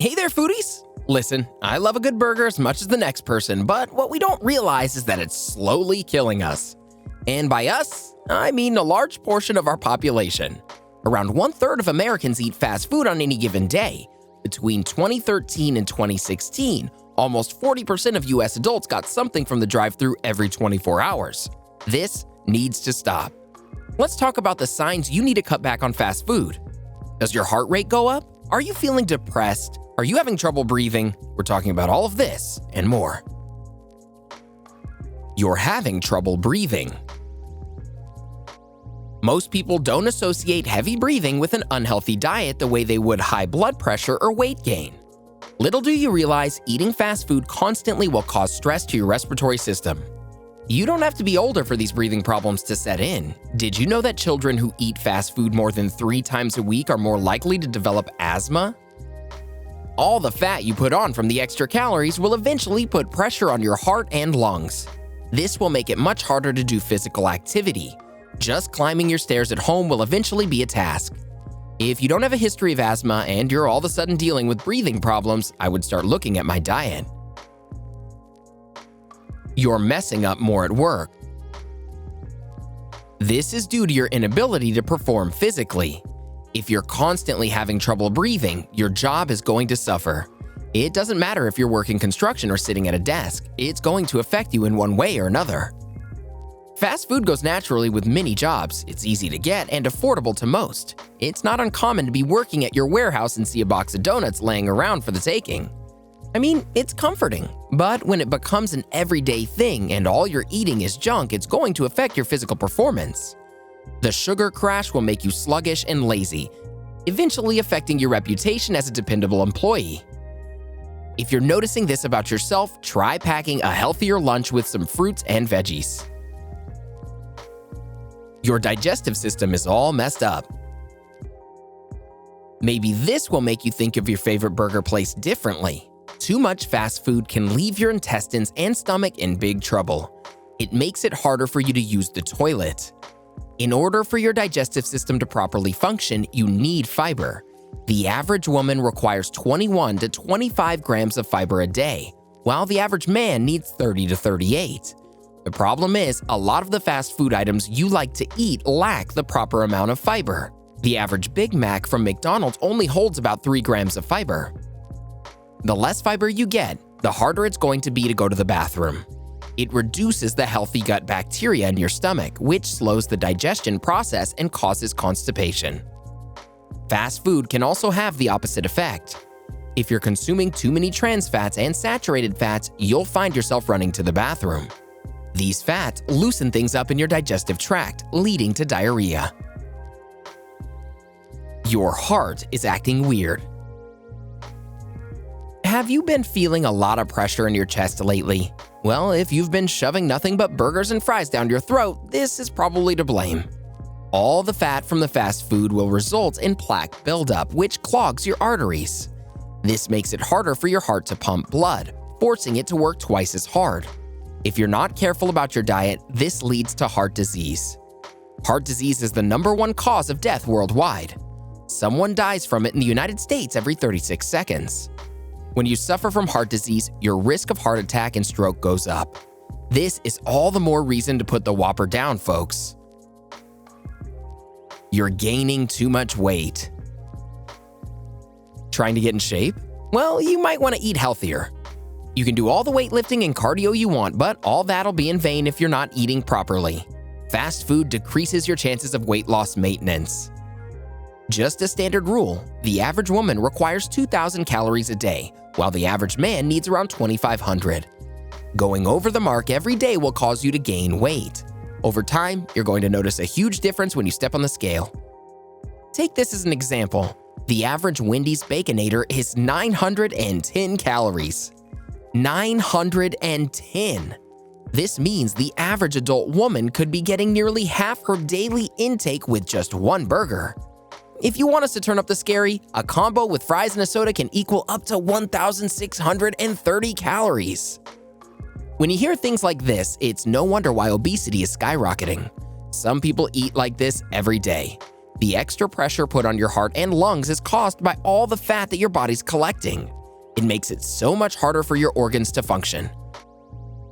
Hey there, foodies! Listen, I love a good burger as much as the next person, but what we don't realize is that it's slowly killing us. And by us, I mean a large portion of our population. Around 1/3 of Americans eat fast food on any given day. Between 2013 and 2016, almost 40% of US adults got something from the drive-thru every 24 hours. This needs to stop. Let's talk about the signs you need to cut back on fast food. Does your heart rate go up? Are you feeling depressed? Are you having trouble breathing? We're talking about all of this and more. You're having trouble breathing. Most people don't associate heavy breathing with an unhealthy diet the way they would high blood pressure or weight gain. Little do you realize eating fast food constantly will cause stress to your respiratory system. You don't have to be older for these breathing problems to set in. Did you know that children who eat fast food more than 3 times a week are more likely to develop asthma? All the fat you put on from the extra calories will eventually put pressure on your heart and lungs. This will make it much harder to do physical activity. Just climbing your stairs at home will eventually be a task. If you don't have a history of asthma and you're all of a sudden dealing with breathing problems, I would start looking at my diet. You're messing up more at work. This is due to your inability to perform physically. If you're constantly having trouble breathing, your job is going to suffer. It doesn't matter if you're working construction or sitting at a desk, it's going to affect you in one way or another. Fast food goes naturally with many jobs. It's easy to get and affordable to most. It's not uncommon to be working at your warehouse and see a box of donuts laying around for the taking. I mean, it's comforting, but when it becomes an everyday thing and all you're eating is junk, it's going to affect your physical performance. The sugar crash will make you sluggish and lazy, eventually affecting your reputation as a dependable employee. If you're noticing this about yourself, try packing a healthier lunch with some fruits and veggies. Your digestive system is all messed up. Maybe this will make you think of your favorite burger place differently. Too much fast food can leave your intestines and stomach in big trouble. It makes it harder for you to use the toilet. In order for your digestive system to properly function, you need fiber. The average woman requires 21 to 25 grams of fiber a day, while the average man needs 30 to 38. The problem is, a lot of the fast food items you like to eat lack the proper amount of fiber. The average Big Mac from McDonald's only holds about 3 grams of fiber. The less fiber you get, the harder it's going to be to go to the bathroom. It reduces the healthy gut bacteria in your stomach, which slows the digestion process and causes constipation. Fast food can also have the opposite effect. If you're consuming too many trans fats and saturated fats, you'll find yourself running to the bathroom. These fats loosen things up in your digestive tract, leading to diarrhea. Your heart is acting weird. Have you been feeling a lot of pressure in your chest lately? Well, if you've been shoving nothing but burgers and fries down your throat, this is probably to blame. All the fat from the fast food will result in plaque buildup, which clogs your arteries. This makes it harder for your heart to pump blood, forcing it to work twice as hard. If you're not careful about your diet, this leads to heart disease. Heart disease is the #1 cause of death worldwide. Someone dies from it in the United States every 36 seconds. When you suffer from heart disease, your risk of heart attack and stroke goes up. This is all the more reason to put the Whopper down, folks. You're gaining too much weight. Trying to get in shape? Well, you might want to eat healthier. You can do all the weightlifting and cardio you want, but all that'll be in vain if you're not eating properly. Fast food decreases your chances of weight loss maintenance. Just a standard rule, the average woman requires 2,000 calories a day, while the average man needs around 2,500. Going over the mark every day will cause you to gain weight. Over time, you're going to notice a huge difference when you step on the scale. Take this as an example. The average Wendy's Baconator is 910 calories. 910! This means the average adult woman could be getting nearly half her daily intake with just one burger. If you want us to turn up the scary, a combo with fries and a soda can equal up to 1,630 calories. When you hear things like this, it's no wonder why obesity is skyrocketing. Some people eat like this every day. The extra pressure put on your heart and lungs is caused by all the fat that your body's collecting. It makes it so much harder for your organs to function.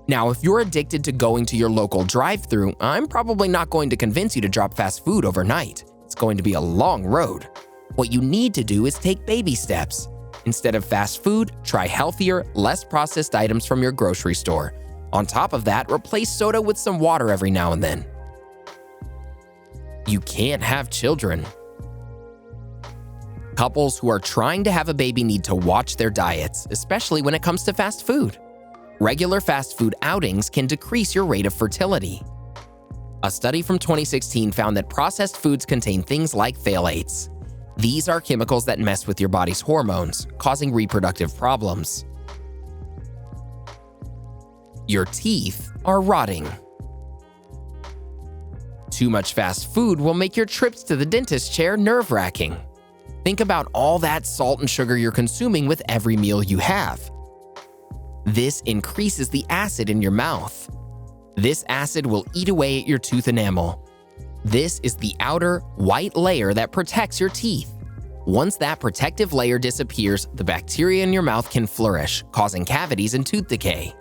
Now, if you're addicted to going to your local drive-thru, I'm probably not going to convince you to drop fast food overnight. It's going to be a long road. What you need to do is take baby steps. Instead of fast food, try healthier, less processed items from your grocery store. On top of that, replace soda with some water every now and then. You can't have children. Couples who are trying to have a baby need to watch their diets, especially when it comes to fast food. Regular fast food outings can decrease your rate of fertility. A study from 2016 found that processed foods contain things like phthalates. These are chemicals that mess with your body's hormones, causing reproductive problems. Your teeth are rotting. Too much fast food will make your trips to the dentist chair nerve-wracking. Think about all that salt and sugar you're consuming with every meal you have. This increases the acid in your mouth. This acid will eat away at your tooth enamel. This is the outer, white layer that protects your teeth. Once that protective layer disappears, the bacteria in your mouth can flourish, causing cavities and tooth decay.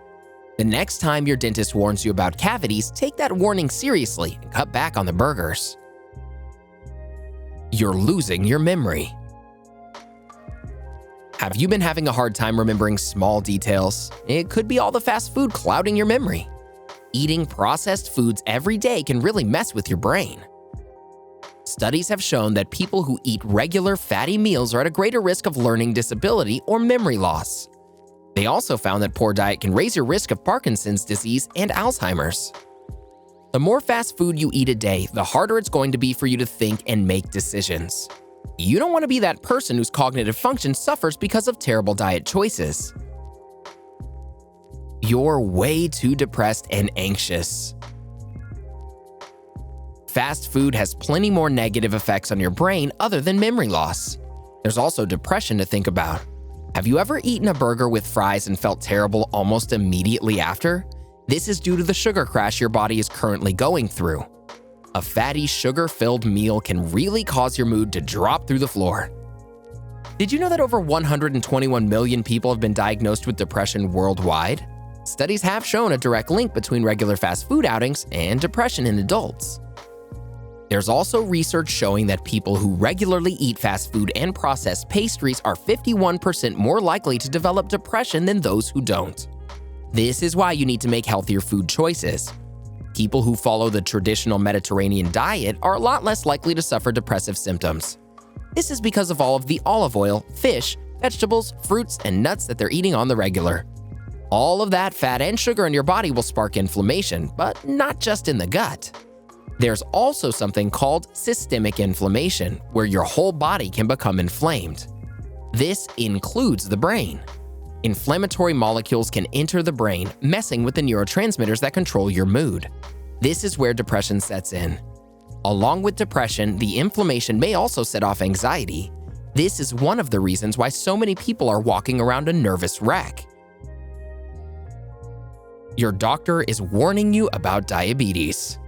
The next time your dentist warns you about cavities, take that warning seriously and cut back on the burgers. You're losing your memory. Have you been having a hard time remembering small details? It could be all the fast food clouding your memory. Eating processed foods every day can really mess with your brain. Studies have shown that people who eat regular fatty meals are at a greater risk of learning disability or memory loss. They also found that poor diet can raise your risk of Parkinson's disease and Alzheimer's. The more fast food you eat a day, the harder it's going to be for you to think and make decisions. You don't want to be that person whose cognitive function suffers because of terrible diet choices. You're way too depressed and anxious. Fast food has plenty more negative effects on your brain other than memory loss. There's also depression to think about. Have you ever eaten a burger with fries and felt terrible almost immediately after? This is due to the sugar crash your body is currently going through. A fatty, sugar-filled meal can really cause your mood to drop through the floor. Did you know that over 121 million people have been diagnosed with depression worldwide? Studies have shown a direct link between regular fast food outings and depression in adults. There's also research showing that people who regularly eat fast food and processed pastries are 51% more likely to develop depression than those who don't. This is why you need to make healthier food choices. People who follow the traditional Mediterranean diet are a lot less likely to suffer depressive symptoms. This is because of all of the olive oil, fish, vegetables, fruits, and nuts that they're eating on the regular. All of that fat and sugar in your body will spark inflammation, but not just in the gut. There's also something called systemic inflammation, where your whole body can become inflamed. This includes the brain. Inflammatory molecules can enter the brain, messing with the neurotransmitters that control your mood. This is where depression sets in. Along with depression, the inflammation may also set off anxiety. This is one of the reasons why so many people are walking around a nervous wreck. Your doctor is warning you about diabetes.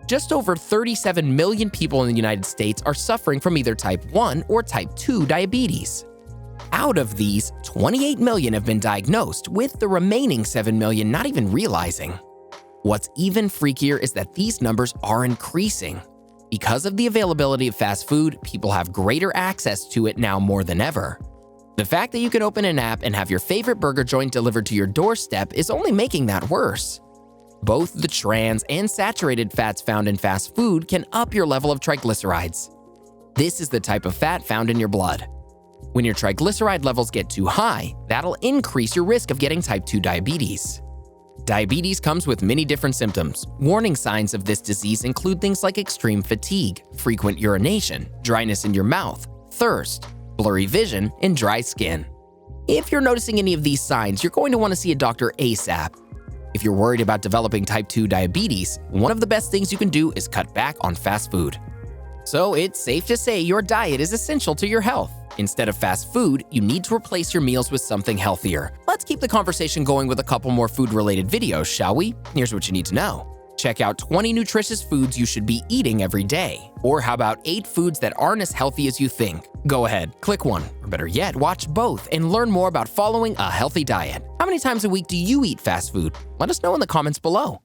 Just over 37 million people in the United States are suffering from either type 1 or type 2 diabetes. Out of these, 28 million have been diagnosed, with the remaining 7 million not even realizing. What's even freakier is that these numbers are increasing. Because of the availability of fast food, people have greater access to it now more than ever. The fact that you can open an app and have your favorite burger joint delivered to your doorstep is only making that worse. Both the trans and saturated fats found in fast food can up your level of triglycerides. This is the type of fat found in your blood. When your triglyceride levels get too high, that'll increase your risk of getting type 2 diabetes. Diabetes comes with many different symptoms. Warning signs of this disease include things like extreme fatigue, frequent urination, dryness in your mouth, thirst, blurry vision, and dry skin. If you're noticing any of these signs, you're going to want to see a doctor ASAP. If you're worried about developing type 2 diabetes, one of the best things you can do is cut back on fast food. So it's safe to say your diet is essential to your health. Instead of fast food, you need to replace your meals with something healthier. Let's keep the conversation going with a couple more food-related videos, shall we? Here's what you need to know. Check out 20 nutritious foods you should be eating every day. Or how about 8 foods that aren't as healthy as you think? Go ahead, click one, or better yet, watch both and learn more about following a healthy diet. How many times a week do you eat fast food? Let us know in the comments below.